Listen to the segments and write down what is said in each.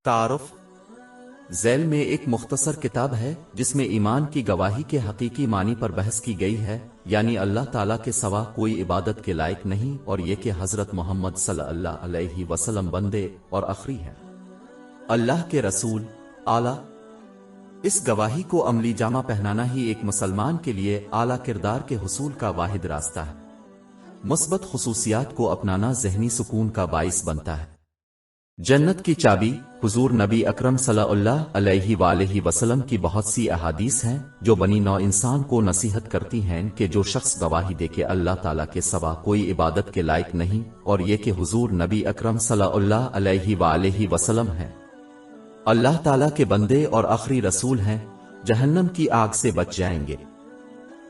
तारुफ ज़ैल में एक मुख्तसर किताब है जिसमें ईमान की गवाही के हकीकी मानी पर बहस की गई है, यानी अल्लाह ताला के सिवा कोई इबादत के लायक नहीं और ये कि हज़रत मोहम्मद सल्लल्लाहु अलैहि वसल्लम बंदे और आखिरी हैं, अल्लाह के रसूल आला। इस गवाही को अमली जामा पहनाना ही एक मुसलमान के लिए आला किरदार के हुसूल का वाहिद रास्ता है। मुस्बत खुसूसियात को अपनाना ज़हनी सुकून का बाइस बनता है। जन्नत की चाबी हुजूर नबी अकरम सल्लल्लाहु अलैहि वसल्लम की बहुत सी अहादीस हैं जो बनी नौ इंसान को नसीहत करती हैं कि जो शख्स गवाही दे के अल्लाह ताला के सिवा कोई इबादत के लायक नहीं और ये कि हुजूर नबी अकरम सल्लल्लाहु अलैहि वसल्लम हैं, अल्लाह ताला के बंदे और आखिरी रसूल हैं, जहन्नम की आग से बच जाएंगे।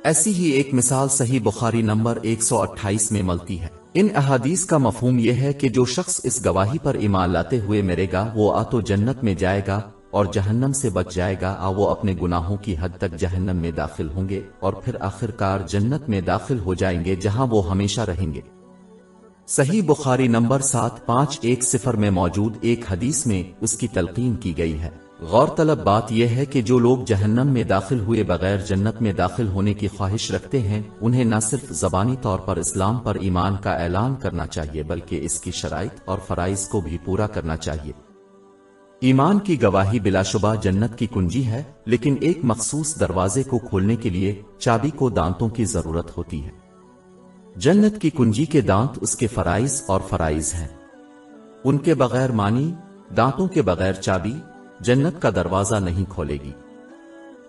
ऐसी ही एक मिसाल सही बुखारी नंबर 128 में मिलती है। इन अहादीस का मफहूम यह है कि जो शख्स इस गवाही पर ईमान लाते हुए मरेगा वो आ तो जन्नत में जाएगा और जहन्नम से बच जाएगा, आ वो अपने गुनाहों की हद तक जहन्नम में दाखिल होंगे और फिर आखिरकार जन्नत में दाखिल हो जाएंगे जहां वो हमेशा रहेंगे। सही बुखारी नंबर 7510 में मौजूद एक हदीस में उसकी तलकीन की गई है। गौरतलब बात यह है कि जो लोग जहन्नम में दाखिल हुए बगैर जन्नत में दाखिल होने की ख्वाहिश रखते हैं उन्हें न सिर्फ ज़बानी तौर पर इस्लाम पर ईमान का ऐलान करना चाहिए बल्कि इसकी शराइत और फराइज को भी पूरा करना चाहिए। ईमान की गवाही बिलाशुबा जन्नत की कुंजी है, लेकिन एक मखसूस दरवाजे को खोलने के लिए चाबी को दांतों की जरूरत होती है। जन्नत की कुंजी के दांत उसके फराइज और फराइज हैं। उनके बगैर मानी, दांतों के बगैर चाबी जन्नत का दरवाजा नहीं खोलेगी।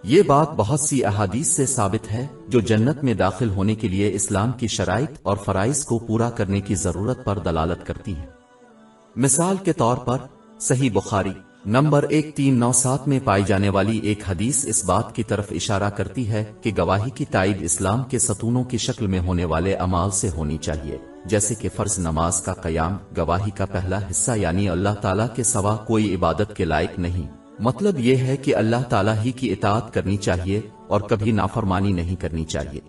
ये बात बहुत सी अहादीस से साबित है जो जन्नत में दाखिल होने के लिए इस्लाम की शराइत और फराइज को पूरा करने की जरूरत पर दलालत करती है। मिसाल के तौर पर सही बुखारी नंबर 1397 में पाई जाने वाली एक हदीस इस बात की तरफ इशारा करती है कि गवाही की ताईद इस्लाम के सतूनों की शक्ल में होने वाले अमाल से होनी चाहिए, जैसे कि फर्ज नमाज का कयाम गवाही का पहला हिस्सा, यानी अल्लाह ताला के सिवा कोई इबादत के लायक नहीं। मतलब यह है कि अल्लाह ताला ही की इताअत करनी चाहिए और कभी नाफरमानी नहीं करनी चाहिए।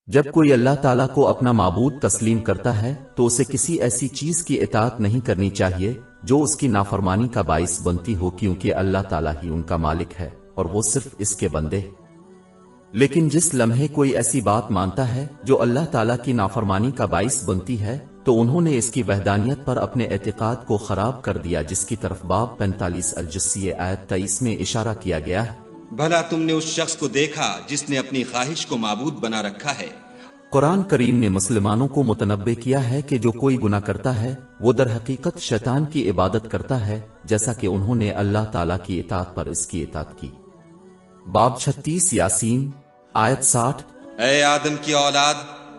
जब कोई अल्लाह ताला को अपना माबूद तस्लीम करता है तो उसे किसी ऐसी चीज की इताअत नहीं करनी चाहिए जो उसकी नाफरमानी का बाइस बनती हो, क्योंकि अल्लाह ताला ही उनका मालिक है और वो सिर्फ इसके बंदे। लेकिन जिस लम्हे कोई ऐसी बात मानता है जो अल्लाह ताला की नाफरमानी का बाइस बनती है तो उन्होंने इसकी वहदानियत पर अपने एतिकाद को खराब कर दिया, जिसकी तरफ बाब 45 अल-जुस्सिये आयत 23 में इशारा किया गया है। भला तुमने उस शख्स को देखा जिसने अपनी ख्वाहिश को माबूद बना रखा है। कुरान करीम ने मुसलमानों को मुतनब्बे किया है कि जो कोई गुनाह करता है वो दर हकीकत शैतान की इबादत करता है, जैसा कि उन्होंने अल्लाह ताला की इताअत पर इसकी इताअत की। बाब 36 यासीन आयत 60। ऐ आदम की औलाद,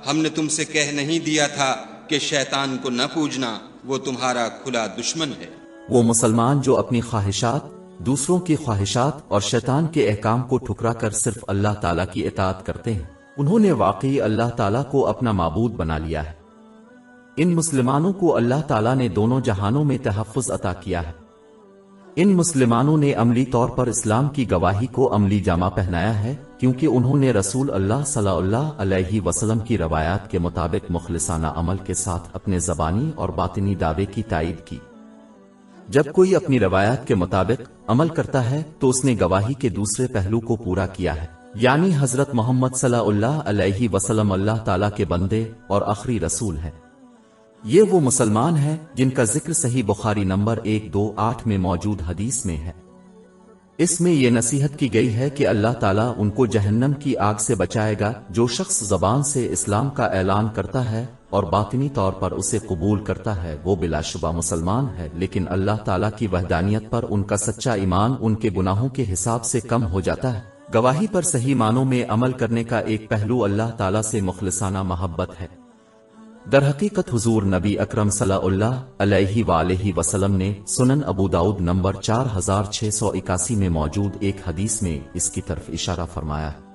हमने तुमसे कह नहीं दिया था कि शैतान को न पूजना, वो तुम्हारा खुला दुश्मन है। वो मुसलमान जो अपनी ख्वाहिशात, दूसरों की ख्वाहिशात और शैतान के अहकाम को ठुकरा कर सिर्फ अल्लाह ताला की इताअत करते हैं, उन्होंने वाकई अल्लाह ताला को अपना माबूद बना लिया है। इन मुसलमानों को अल्लाह ताला ने दोनों जहानों में तहफ़्फ़ुज़ अता किया है। इन मुसलमानों ने अमली तौर पर इस्लाम की गवाही को अमली जामा पहनाया है, क्योंकि उन्होंने रसूल अल्लाह सल्लल्लाहु अलैहि वसल्लम की रवायात के मुताबिक मुखलिसाना अमल के साथ अपने ज़बानी और बातिनी दावे की तायीद की। जब कोई अपनी रवायात के मुताबिक अमल करता है तो उसने गवाही के दूसरे पहलू को पूरा किया है, यानी हजरत मोहम्मद सल्लल्लाहु अलैहि वसल्लम अल्लाह ताला के बंदे और आखिरी रसूल हैं। ये वो मुसलमान हैं जिनका जिक्र सही बुखारी नंबर 128 में मौजूद हदीस में है। इसमें यह नसीहत की गई है कि अल्लाह ताला उनको जहन्नम की आग से बचाएगा। जो शख्स ज़बान से इस्लाम का ऐलान करता है और बातिनी तौर पर उसे कबूल करता है वो बिलाशुबा मुसलमान है, लेकिन अल्लाह ताला की वहदानियत पर उनका सच्चा ईमान उनके गुनाहों के हिसाब से कम हो जाता है। गवाही पर सही मानों में अमल करने का एक पहलू अल्लाह ताला से मुखलिसाना मोहब्बत है। दर हकीकत हुजूर नबी अकरम सल्लल्लाहु अलैहि वसल्लम ने सुनन अबू दाऊद नंबर 4681 में मौजूद एक हदीस में इसकी तरफ इशारा फरमाया है।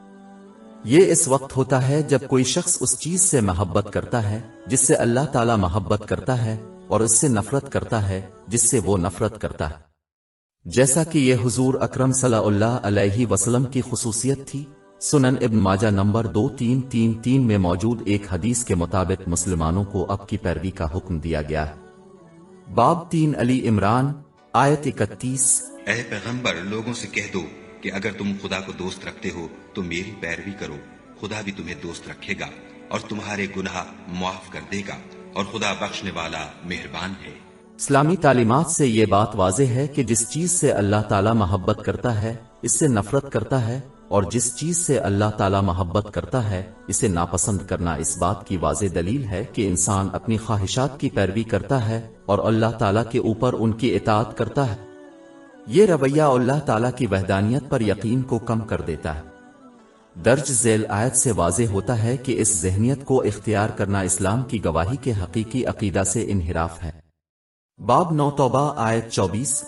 ये इस वक्त होता है जब कोई शख्स उस चीज से मोहब्बत करता है जिससे अल्लाह ताला मोहब्बत करता है और इससे नफरत करता है जिससे वो नफरत करता है। जैसा कि यह हुजूर अकरम सल्लल्लाहु अलैहि वसल्लम की खुसूसियत थी। सुनन इब्न माजा नंबर 2333 में मौजूद एक हदीस के मुताबिक मुसलमानों को अब की पैरवी का हुक्म दिया गया है। बाब 3 अली इमरान آیت 31۔ اے پیغمبر لوگوں سے کہہ دو کہ اگر تم خدا کو دوست رکھتے ہو تو میری پیروی کرو، خدا بھی تمہیں دوست رکھے گا اور تمہارے گناہ معاف کر دے گا، اور خدا بخشنے والا مہربان ہے۔ اسلامی تعلیمات سے یہ بات واضح ہے کہ جس چیز سے اللہ تعالیٰ محبت کرتا ہے اس سے نفرت کرتا ہے، اور جس چیز سے اللہ تعالیٰ محبت کرتا ہے اسے ناپسند کرنا اس بات کی واضح دلیل ہے کہ انسان اپنی خواہشات کی پیروی کرتا ہے اور اللہ تعالیٰ کے اوپر ان کی اطاعت کرتا ہے۔ یہ رویہ اللہ تعالیٰ کی وحدانیت پر یقین کو کم کر دیتا ہے۔ درج ذیل آیت سے واضح ہوتا ہے کہ اس ذہنیت کو اختیار کرنا اسلام کی گواہی کے حقیقی عقیدہ سے انحراف ہے۔ باب 9 توبہ آیت 24۔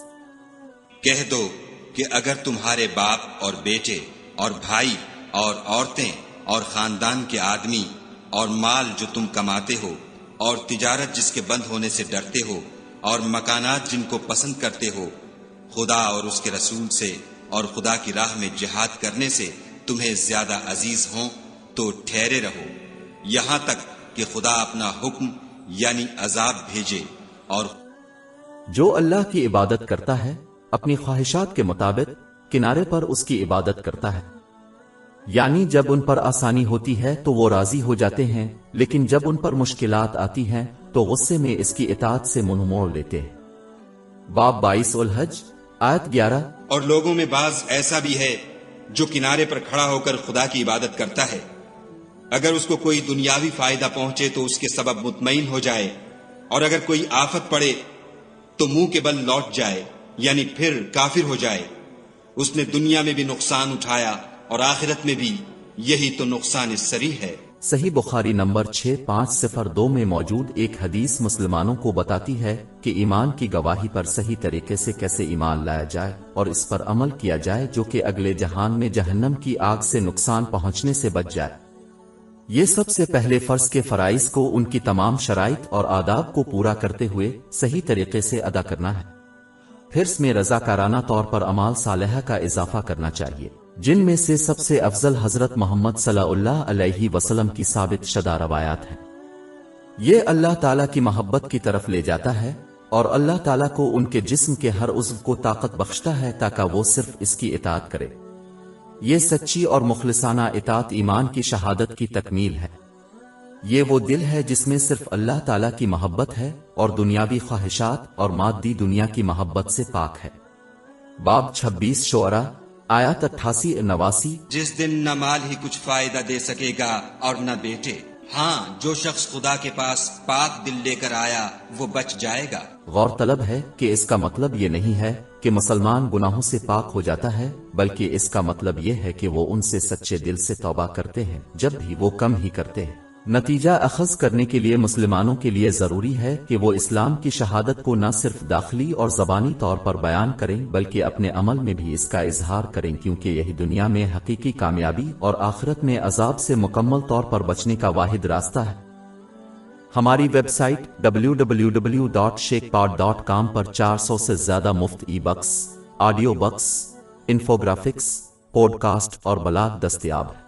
کہہ دو کہ اگر تمہارے باپ اور بیٹے اور بھائی اور عورتیں اور خاندان کے آدمی اور مال جو تم کماتے ہو اور تجارت جس کے بند ہونے سے ڈرتے ہو اور مکانات جن کو پسند کرتے ہو خدا اور اس کے رسول سے اور خدا کی راہ میں جہاد کرنے سے تمہیں زیادہ عزیز ہوں تو ٹھہرے رہو یہاں تک کہ خدا اپنا حکم یعنی عذاب بھیجے۔ اور جو اللہ کی عبادت کرتا ہے اپنی خواہشات کے مطابق کنارے پر اس کی عبادت کرتا ہے، یعنی جب ان پر آسانی ہوتی ہے تو وہ راضی ہو جاتے ہیں، لیکن جب ان پر مشکلات آتی ہیں تو غصے میں اس کی اطاعت سے منہ موڑ لیتے ہیں۔ باب 22 الحج آیت 11۔ اور لوگوں میں بعض ایسا بھی ہے جو کنارے پر کھڑا ہو کر خدا کی عبادت کرتا ہے، اگر اس کو کوئی دنیاوی فائدہ پہنچے تو اس کے سبب مطمئن ہو جائے، اور اگر کوئی آفت پڑے تو منہ کے بل لوٹ جائے یعنی پھر کافر ہو جائے۔ اس نے دنیا میں بھی نقصان اٹھایا اور آخرت میں بھی، یہی تو نقصان صریح ہے۔ صحیح بخاری نمبر 6502 میں موجود ایک حدیث مسلمانوں کو بتاتی ہے کہ ایمان کی گواہی پر صحیح طریقے سے کیسے ایمان لایا جائے اور اس پر عمل کیا جائے جو کہ اگلے جہان میں جہنم کی آگ سے نقصان پہنچنے سے بچ جائے۔ یہ سب سے پہلے فرض کے فرائض کو ان کی تمام شرائط اور آداب کو پورا کرتے ہوئے صحیح طریقے سے ادا کرنا ہے، پھر اس میں رضاکارانہ طور پر اعمال صالحہ کا اضافہ کرنا چاہیے، جن میں سے سب سے افضل حضرت محمد صلی اللہ علیہ وسلم کی ثابت شدہ روایات ہیں۔ یہ اللہ تعالیٰ کی محبت کی طرف لے جاتا ہے اور اللہ تعالیٰ کو ان کے جسم کے ہر عضو کو طاقت بخشتا ہے تاکہ وہ صرف اس کی اطاعت کرے۔ یہ سچی اور مخلصانہ اطاعت ایمان کی شہادت کی تکمیل ہے۔ یہ وہ دل ہے جس میں صرف اللہ تعالیٰ کی محبت ہے اور دنیاوی خواہشات اور مادی دنیا کی محبت سے پاک ہے۔ باب 26 شعراء آیات 88-89۔ جس دن نہ مال ہی کچھ فائدہ دے سکے گا اور نہ بیٹے، ہاں جو شخص خدا کے پاس پاک دل لے کر آیا وہ بچ جائے گا۔ غور طلب ہے کہ اس کا مطلب یہ نہیں ہے کہ مسلمان گناہوں سے پاک ہو جاتا ہے، بلکہ اس کا مطلب یہ ہے کہ وہ ان سے سچے دل سے توبہ کرتے ہیں جب بھی وہ کم ہی کرتے ہیں۔ نتیجہ اخذ کرنے کے لیے مسلمانوں کے لیے ضروری ہے کہ وہ اسلام کی شہادت کو نہ صرف داخلی اور زبانی طور پر بیان کریں بلکہ اپنے عمل میں بھی اس کا اظہار کریں، کیونکہ یہی دنیا میں حقیقی کامیابی اور آخرت میں عذاب سے مکمل طور پر بچنے کا واحد راستہ ہے۔ ہماری ویب سائٹ www.sheikhpod.com پر 400 سے زیادہ مفت e books, audio books, infographics, podcast اور بلاگ دستیاب ہے۔